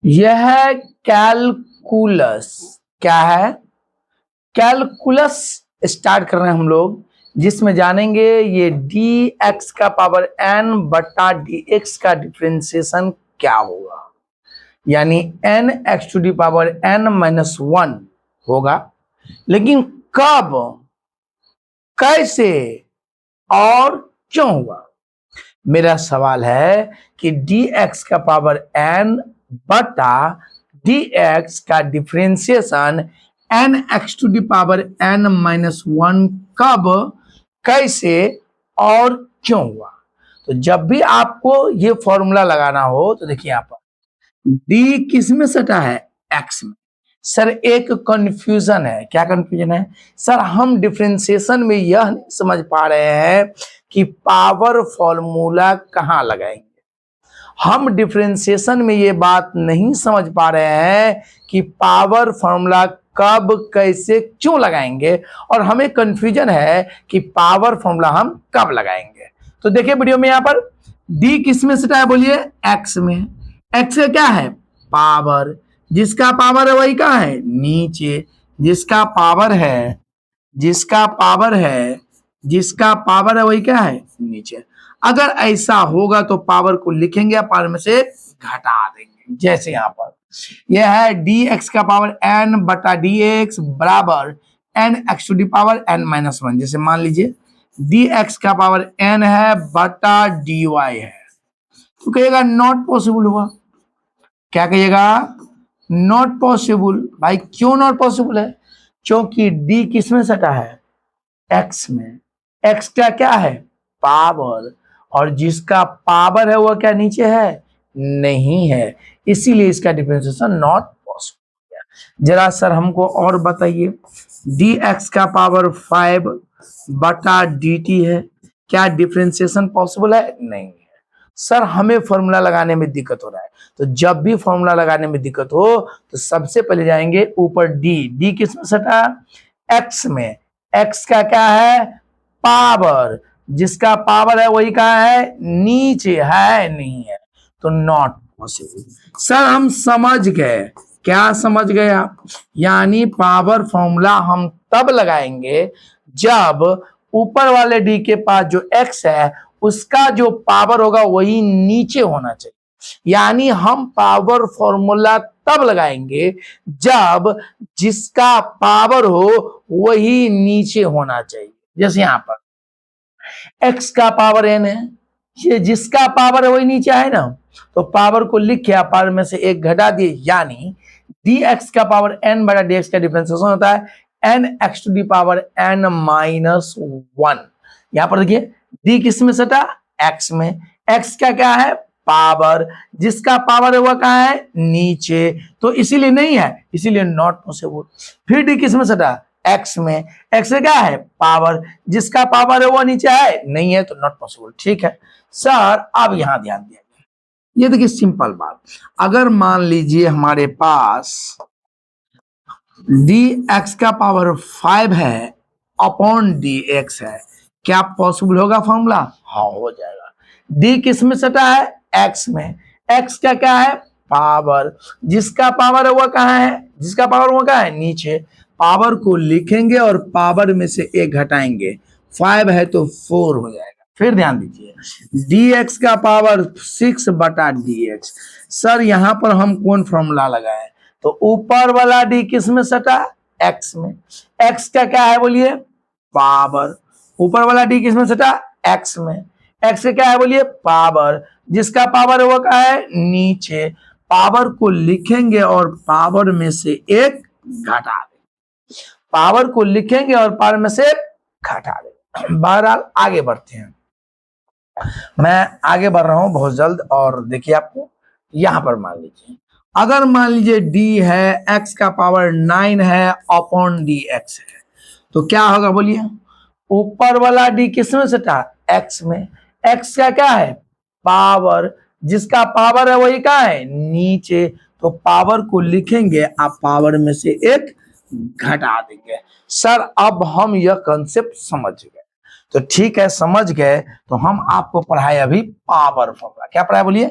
यह कैलकुलस क्या है? कैलकुलस स्टार्ट कर रहे हैं हम लोग, जिसमें जानेंगे ये dx का पावर n बटा dx का डिफरेंशिएशन क्या होगा, यानी nx to the power n minus 1 होगा। लेकिन कब, कैसे और क्यों हुआ? मेरा सवाल है कि dx का पावर n बटा dx का differentiation nx to the power n minus 1 कब, कैसे और क्यों हुआ? तो जब भी आपको ये फॉर्मूला लगाना हो तो देखिए यहाँ पर d किस में सटा है? x में। सर एक कंफ्यूजन है। क्या कंफ्यूजन है सर? हम डिफरेंशिएशन में यह नहीं समझ पा रहे हैं कि पावर फॉर्मूला कहां लगाएंगे। हम डिफरेंशिएशन में ये बात नहीं समझ पा रहे हैं कि पावर फॉर्मूला कब, कैसे, क्यों लगाएंगे, और हमें कंफ्यूजन है कि पावर फॉर्मूला हम कब लगाएंगे। तो देखिए वीडियो में यहां पर डी किस में सटा है? बोलिए एक्स में। एक्स का क्या है? पावर। जिसका पावर है वही कहां है? नीचे। जिसका पावर है, जिसका पावर है, जिसका पावर है वही क्या है? नीचे। अगर ऐसा होगा तो पावर को लिखेंगे, पावर में से घटा देंगे। जैसे यहां पर यह है dx का पावर n बटा dx बराबर nx to the power n minus 1। जैसे मान लीजिए dx का पावर n है बटा dy है, तो कहिएगा नॉट पॉसिबल हुआ। क्या कहिएगा? Not possible. भाई क्यों नॉट पॉसिबल है? क्योंकि d किस में सटा है? x में। x का क्या है? पावर। और जिसका पावर है वह क्या नीचे है? नहीं है। इसीलिए इसका डिफरेंशिएशन नॉट पॉसिबल है। जरा सर हमको और बताइए, dx का पावर 5 बटा dt है, क्या डिफरेंशिएशन पॉसिबल है? नहीं है। सर हमें फॉर्मूला लगाने में दिक्कत हो रहा है। तो जब भी फॉर्मूला लगाने में दिक्कत हो तो सबसे पहले जाएंगे ऊपर d किस में सटा? x में। x का क्या है? पावर। जिसका पावर है वही कहां है? नीचे है, नहीं है, तो नॉट पॉसिबल। सर हम समझ गए। क्या समझ गए आप? यानी पावर फॉर्मूला हम तब लगाएंगे जब ऊपर वाले डी के पास जो x है उसका जो पावर होगा वही नीचे होना चाहिए। यानी हम पावर फॉर्मूला तब लगाएंगे जब जिसका पावर हो वही नीचे होना चाहिए। जैसे यहां पर x का पावर n है, ये जिसका पावर है वही नीचे है ना, तो पावर को लिख के पावर में से एक घटा दिए, यानी dx का पावर n बटा dx का डिफरेंशिएशन होता है nx to the power n minus 1। यहां पर देखिए d किस में सटा? x में। x का क्या है? पावर। जिसका पावर है वह कहां है? नीचे, तो इसीलिए नहीं है, इसीलिए नॉट पॉसिबल। फिर d किस में सटा? x में। x क्या है? पावर। जिसका पावर है वो नीचे है, नहीं है, तो नॉट पॉसिबल। ठीक है सर, अब यहां ध्यान दिया गया। ये देखिए सिंपल बात, अगर मान लीजिए हमारे पास dx का पावर 5 है अपॉन dx है, क्या पॉसिबल होगा फॉर्मूला? हाँ हो जाएगा। d किस में सटा है? x में। x का क्या है? पावर। जिसका पावर है वह कहां है? जिसका पावर वो कहां है? नीचे। पावर को लिखेंगे और पावर में से एक घटाएंगे, 5 है तो 4 हो जाएगा। फिर ध्यान दीजिए dx का पावर 6 बटा dx। सर यहां पर हम कौन फॉर्मूला लगाए? तो ऊपर वाला d किस में सटा? x में। x का क्या है बोलिए? पावर। ऊपर वाला d किस में सटा? x में। x का क्या है बोलिए? पावर। जिसका पावर है वो क्या है? नीचे। पावर को लिखेंगे और पावर में से एक घटा देंगे। पावर को लिखेंगे और पावर में से घटा देंगे। बहरहाल आगे बढ़ते हैं, मैं आगे बढ़ रहा हूं बहुत जल्द। और देखिए आपको यहां पर मान लीजिए, अगर मान लीजिए d है, x का पावर 9 है अपॉन dx है, तो क्या होगा बोलिए? ऊपर वाला d किस में सटा? x में। x का क्या है? पावर। जिसका पावर है वही क्या है? नीचे, तो पावर को लिखेंगे, आप पावर में से एक घटा देंगे। सर अब हम यह कंसेप्ट समझ गए, तो ठीक है समझ गए, तो हम आपको पढ़ाए अभी पावर फॉर्मूला। क्या पढ़ाए बोलिए?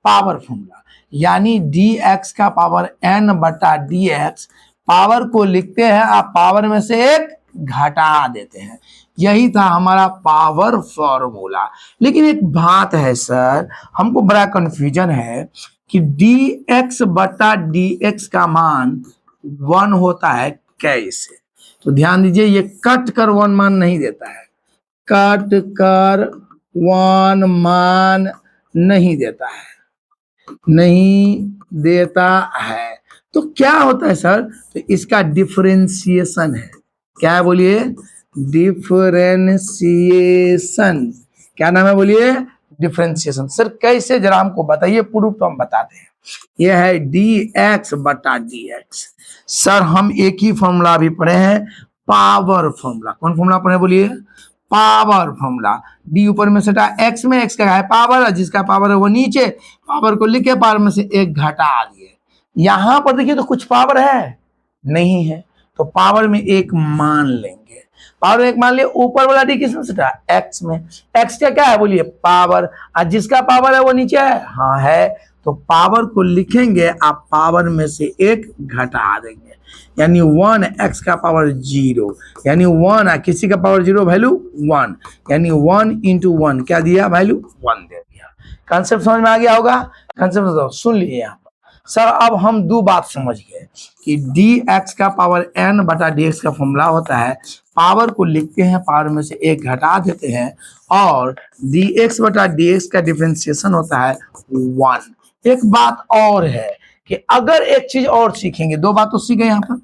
Power formula. यानी dx का पावर n बटा dx, पावर को लिखते हैं आप पावर में से एक घटा देते हैं। यही था हमारा पावर फॉर्मूला। लेकिन एक बात है सर, हमको बड़ा कंफ्यूजन है कि dx बटा dx का मान 1 होता है कैसे। तो ध्यान दीजिए, ये कट कर 1 मान नहीं देता है, कट कर 1 मान नहीं देता है, नहीं देता है। तो क्या होता है सर, तो इसका डिफरेंशिएशन है। क्या है बोलिए, डिफरेंशिएशन। क्या नाम है बोलिए, डिफरेंशिएशन। सर कैसे, जरा हमको बताइए, प्रूफ तो हम बताते हैं। यह है dx बटा dx। सर हम एक ही फॉर्मूला अभी पढ़े हैं, पावर फॉर्मूला। कौन फॉर्मूला पढ़े बोलिए, पावर फॉर्मूला। d ऊपर में सटा, x में x का है पावर, जिसका पावर है वो नीचे, पावर को लिखे पावर में से एक घटा दिए। यहां पर देखिए तो कुछ पावर है नहीं है, तो पावर में एक मान लेंगे। पावर में एक मान लिया, ऊपर वाला d किस में सटा, x में। x का क्या है बोलिए, पावर, और जिसका पावर है वो नीचे है, हाँ है, तो पावर को लिखेंगे आप पावर में से एक घटा देंगे, यानी 1x का पावर 0, यानी 1, किसी का पावर 0 वैल्यू 1, यानी 1 इंटू 1 क्या दिया, वैल्यू 1 दे दिया। कंसेप्ट समझ में आ गया होगा, कंसेप्ट सुन लीजिए यहाँ पर। सर अब हम दो बात समझ गए कि dx का पावर n बटा dx का फॉर्मूला होता है, पावर को लिखते हैं पावर में से एक घटा देते हैं, और dx बटा dx का डिफरेंशिएशन होता है 1। एक बात और है कि अगर एक चीज और सीखेंगे, दो बात तो सीखे यहाँ पर,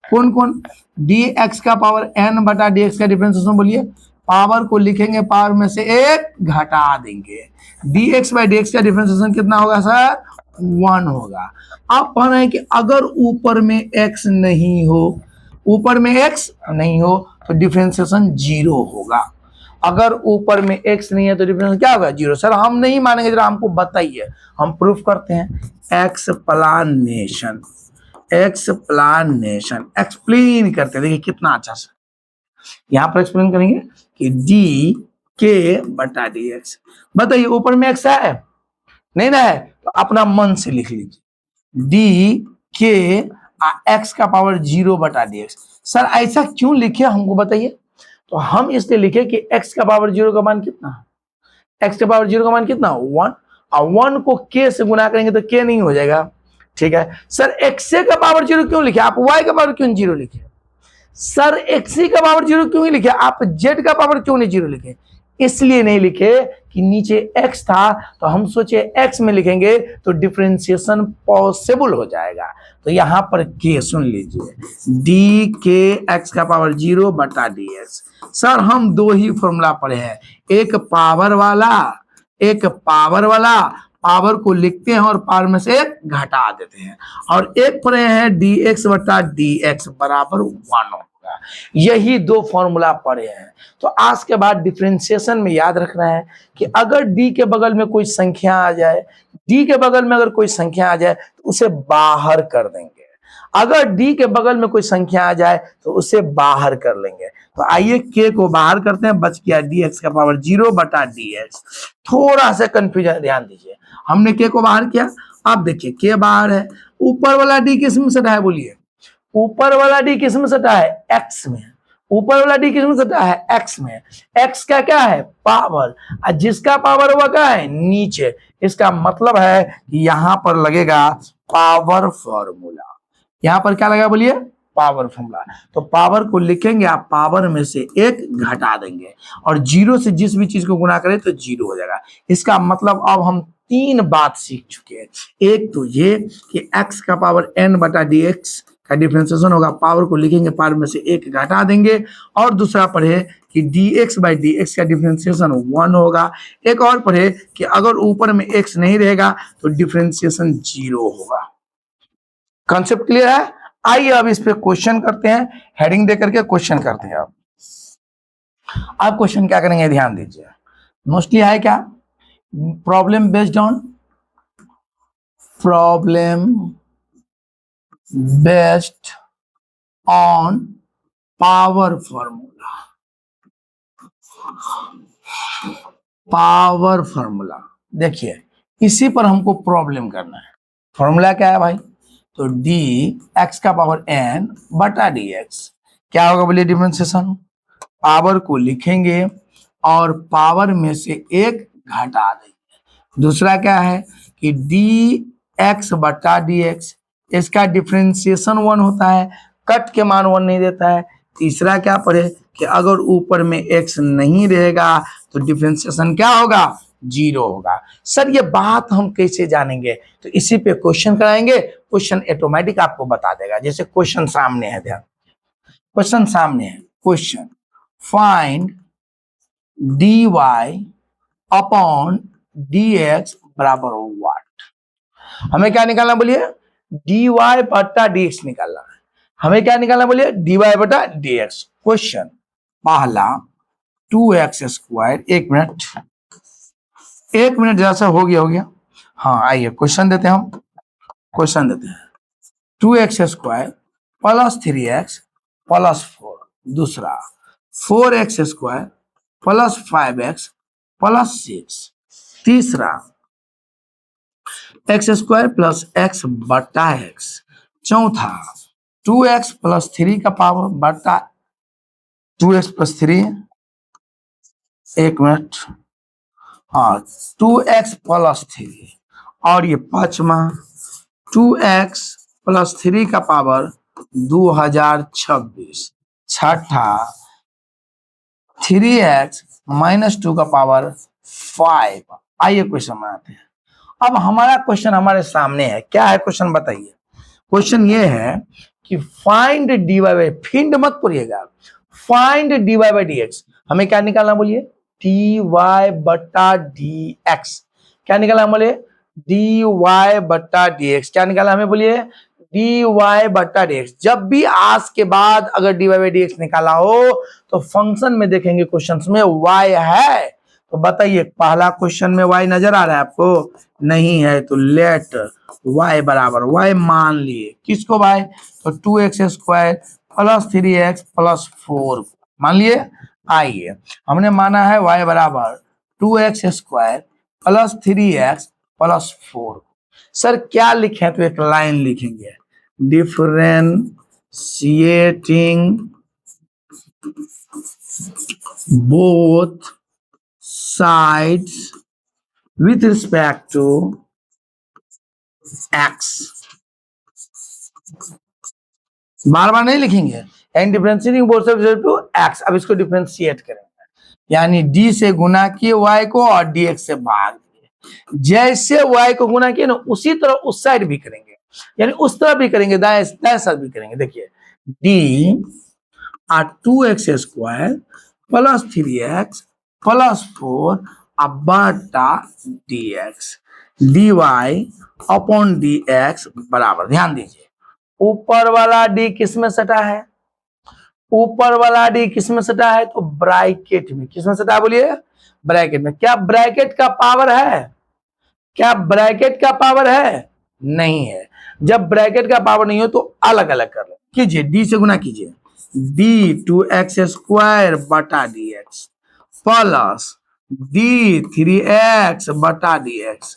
कौन कौन, dx का पावर n बटा dx का डिफरेंशिएशन बोलिए, पावर को लिखेंगे पावर में से एक घटा देंगे, dx बाई dx का डिफरेंशिएशन कितना होगा सर, 1 होगा। आप पढ़ रहे हैं कि अगर ऊपर में x नहीं हो, ऊपर में x नहीं हो तो डिफरेंशिएशन 0 होगा। अगर ऊपर में x नहीं है तो डिफरेंशिएशन क्या होगा, 0। सर हम नहीं मानेंगे, जरा हमको बताइए, हम प्रूफ करते हैं। एक्सप्लानेशन, एक्सप्लानेशन, एक्सप्लेन करते हैं। देखिए कितना अच्छा सर, यहां पर एक्सप्लेन करेंगे कि डी के बटा डी एक्स। बताइए ऊपर में x है नहीं ना है, तो अपना मन से लिख लीजिए डी के एक्स का पावर 0 बटा डी एक्स। सर ऐसा क्यों लिखे हमको बताइए। तो हम इसलिए लिखे कि x का पावर 0 का मान कितना, x का पावर 0 का मान कितना, 1, और 1 को k से गुना करेंगे तो k नहीं हो जाएगा, ठीक है। सर x का पावर 0 क्यों लिखे, आप y का पावर क्यों 0 लिखे। सर x का पावर 0 क्यों नहीं लिखे, आप z का पावर क्यों नहीं 0 लिखे। इसलिए नहीं लिखे कि नीचे x था, तो हम सोचे x में लिखेंगे तो डिफरेंशिएशन पॉसिबल हो जाएगा। तो यहां पर k सुन लीजिए, डी के एक्स का पावर 0 बटा डी एक्स। सर हम दो ही फॉर्मूला पढ़े हैं, एक पावर वाला, एक पावर वाला, पावर को लिखते हैं और पावर में से एक घटा देते हैं, और एक पढ़े हैं डी एक्स बटा डी एक्स बराबर 1 होगा। यही दो फॉर्मूला पढ़े हैं। तो आज के बाद डिफरेंशिएशन में याद रखना है कि अगर डी के बगल में कोई संख्या आ जाए, डी के बगल में अगर कोई संख्या आ जाए तो उसे बाहर कर देंगे, अगर डी के बगल में कोई संख्या आ जाए तो उसे बाहर कर लेंगे। तो आइए के को बाहर करते हैं, बच गया डी एक्स का पावर 0 बटा डी एक्स। थोड़ा सा कंफ्यूजन, ध्यान दीजिए, हमने के को बाहर किया, आप देखिए के बाहर है, ऊपर वाला डी किस में सटा है बोलिए, ऊपर वाला डी किस में सटा है, एक्स में। ऊपर वाला डी किस में सटा है, एक्स में। एक्स का क्या है, पावर, और जिसका पावर हुआ क्या है, नीचे। इसका मतलब है कि यहां पर लगेगा पावर फॉर्मूला। यहां पर क्या लगा बोलिए, पावर फॉर्मूला। तो पावर को लिखेंगे आप पावर में से एक घटा देंगे, और 0 से जिस भी चीज को गुना करें तो 0 हो जाएगा। इसका मतलब अब हम 3 बात सीख चुके हैं। एक तो ये कि x का पावर n बटा dx का डिफरेंशिएशन होगा, पावर को लिखेंगे पावर में से एक घटा देंगे, और दूसरा पढ़े कि dx बाई dx का डिफरेंशिएशन 1 होगा। एक और पढ़े कि अगर ऊपर में x नहीं रहेगा तो डिफरेंशिएशन 0 होगा। कॉन्सेप्ट क्लियर है। आइए अब इस पे क्वेश्चन करते हैं, हेडिंग दे करके क्वेश्चन करते हैं। अब क्वेश्चन क्या करेंगे, ध्यान दीजिए, मोस्टली है क्या, problem based on, problem based on power formula, power formula. देखिए इसी पर हमको प्रॉब्लम करना है। फॉर्मूला क्या है भाई? तो डी एक्स का पावर एन बटा डी एक्स क्या होगा बोलिए? डिफरेंशिएशन। पावर को लिखेंगे और पावर में से एक घटा देंगे। दूसरा क्या है कि डी एक्स बटा डी एक्स, इसका डिफरेंशिएशन 1 होता है, कट के मान 1 नहीं देता है। तीसरा क्या पढ़े कि अगर ऊपर में x नहीं रहेगा तो डिफरेंशिएशन क्या होगा? 0 होगा। सर ये बात हम कैसे जानेंगे? तो इसी पे क्वेश्चन कराएंगे, क्वेश्चन ऑटोमेटिक आपको बता देगा। जैसे क्वेश्चन सामने है, ध्यान, क्वेश्चन सामने है। Question find dy upon dx बराबर व्हाट? हमें क्या निकालना बोलिए? dy बटा dx निकालना है। हमें क्या निकालना बोलिए? dy बटा dx। क्वेश्चन पहला 2x स्क्वायर, एक मिनट जैसा हो गया। हाँ आइए क्वेश्चन देते हैं हम, क्वेश्चन देते हैं 2x square plus 3x plus 4। दूसरा 4x square plus 5x plus 6। तीसरा x स्क्वायर प्लस x बटा x। चौथा 2x प्लस 3 का पावर बटा 2x प्लस 3। एक मिनट, हाँ 2x प्लस 3। और ये पांचवा 2x प्लस 3 का पावर 2026। छठा 3x माइनस 2 का पावर 5। आइए क्वेश्चन बनाते हैं। अब हमारा क्वेश्चन हमारे सामने है, क्या है क्वेश्चन बताइए? क्वेश्चन ये है कि फाइंड dy बाई, फिंड मत पढ़िएगा, फाइंड dy बाई dx। हमें क्या निकालना बोलिए? dy बटा dx। क्या निकाला हमें बोलिए? dy बटा dx। क्या निकाला हमें बोलिए? dy बटा dx। जब भी आज के बाद अगर dy बाई dx निकाला हो तो फंक्शन में देखेंगे क्वेश्चंस में y है। तो बताइए पहला क्वेश्चन में y नजर आ रहा है आपको? नहीं है, तो लेट y बराबर y मान लिए। किसको y? तो 2x square plus 3x plus 4 मान लिए। आइए हमने माना है y बराबर 2x square plus 3x plus 4। Sir क्या लिखे? तो एक लाइन लिखेंगे, differentiating both sides with respect to x। बार बार नहीं लिखेंगे, and differentiating both sides with respect to x। अब इसको डिफरेंशिएट करेंगे, यानी d से गुना किए y को और dx से भाग दिए। जैसे y को गुना किए ना उसी तरह उस साइड भी करेंगे, यानी उस तरफ भी करेंगे, दाएं साइड भी करेंगे। देखिए d 2x square plus 3x plus 4 बटा dx dy अपॉन dx बराबर, ध्यान दीजिए ऊपर वाला d किस में सटा है? ऊपर वाला d किस में सटा है? तो ब्रैकेट में। किस में सटा है बोलिए? ब्रैकेट में। क्या ब्रैकेट का पावर है? क्या ब्रैकेट का पावर है? नहीं है। जब ब्रैकेट का पावर नहीं हो तो अलग अलग कर लो, कीजिए d से गुना कीजिए, d 2x स्क्वायर बटा dx प्लस d 3x बटा dx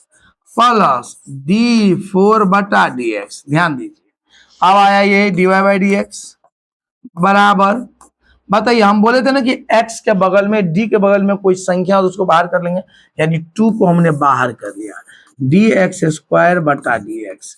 प्लस d 4 बटा dx। ध्यान दीजिए अब आया ये dy बाई dx बराबर, बताइए हम बोले थे ना कि x के बगल में, d के बगल में कोई संख्या हो तो उसको बाहर कर लेंगे, यानी 2 को हमने बाहर कर लिया। dx स्क्वायर बटा dx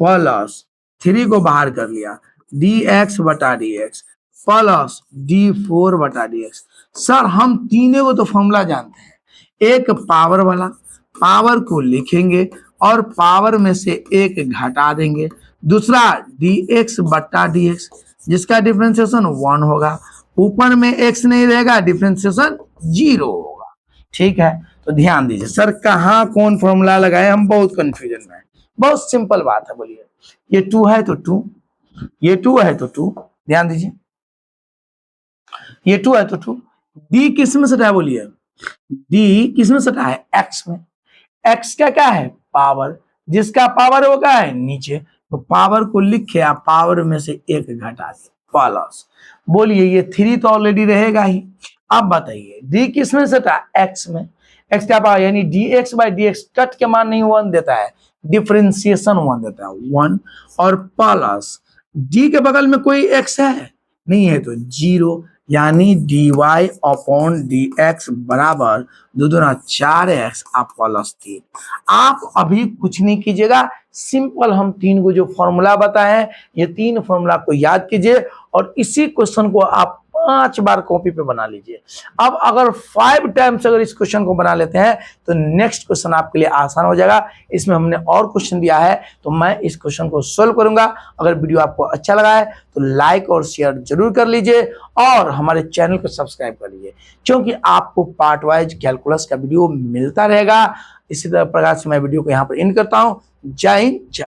प्लस 3 को बाहर कर लिया, dx बटा dx प्लस d4 बटा dx। सर हम तीनों को तो फॉर्मूला जानते हैं, एक पावर वाला, पावर को लिखेंगे और पावर में से एक घटा देंगे। दूसरा dx बटा dx जिसका डिफरेंशिएशन 1 होगा, ऊपर में x नहीं रहेगा, डिफरेंशिएशन 0 होगा। ठीक है, तो ध्यान दीजिए। सर कहाँ कौन फॉर्मूला लगाए? हम बहुत कंफ्यूजन में है। बहुत सिंपल बात है, बोलिए ये 2 है तो 2, ये 2 है तो 2। ध्यान दीजिए ये 2 है तो 2। d किस में सटा है बोलिए? d किस में सटा है? x में। x का क्या है? पावर। जिसका पावर होगा है नीचे, तो पावर को लिखे आप पावर में से एक घटा दे प्लस, बोलिए ये 3 तो ऑलरेडी रहेगा ही। अब बताइए d किस में सटा? x में। एक्स क्या पावर यानी dx बाई dx कट के मान नहीं 1 देता है, डिफरेंशिएशन 1 देता है 1 और प्लस d के बगल में कोई x है नहीं है तो 0 यानी dy अपॉन dx बराबर 2 दूना 4x आप प्लस 3। आप अभी कुछ नहीं कीजिएगा, सिंपल हम 3 को जो फॉर्मूला बताए हैं ये 3 फॉर्मूला को याद कीजिए और इसी क्वेश्चन को आप 5 बार कॉपी पे बना लीजिए। अब अगर 5 टाइम्स अगर इस क्वेश्चन को बना लेते हैं तो नेक्स्ट क्वेश्चन आपके लिए आसान हो जाएगा। इसमें हमने और क्वेश्चन दिया है तो मैं इस क्वेश्चन को सोल्व करूंगा। अगर वीडियो आपको अच्छा लगा है तो लाइक और शेयर जरूर कर लीजिए और हमारे चैनल को सब्सक्राइब कर लीजिए, क्योंकि आपको पार्ट वाइज कैलकुलस का वीडियो मिलता रहेगा। इसी तरह प्रकार से मैं वीडियो को यहाँ पर एंड करता हूँ। जय हिंद।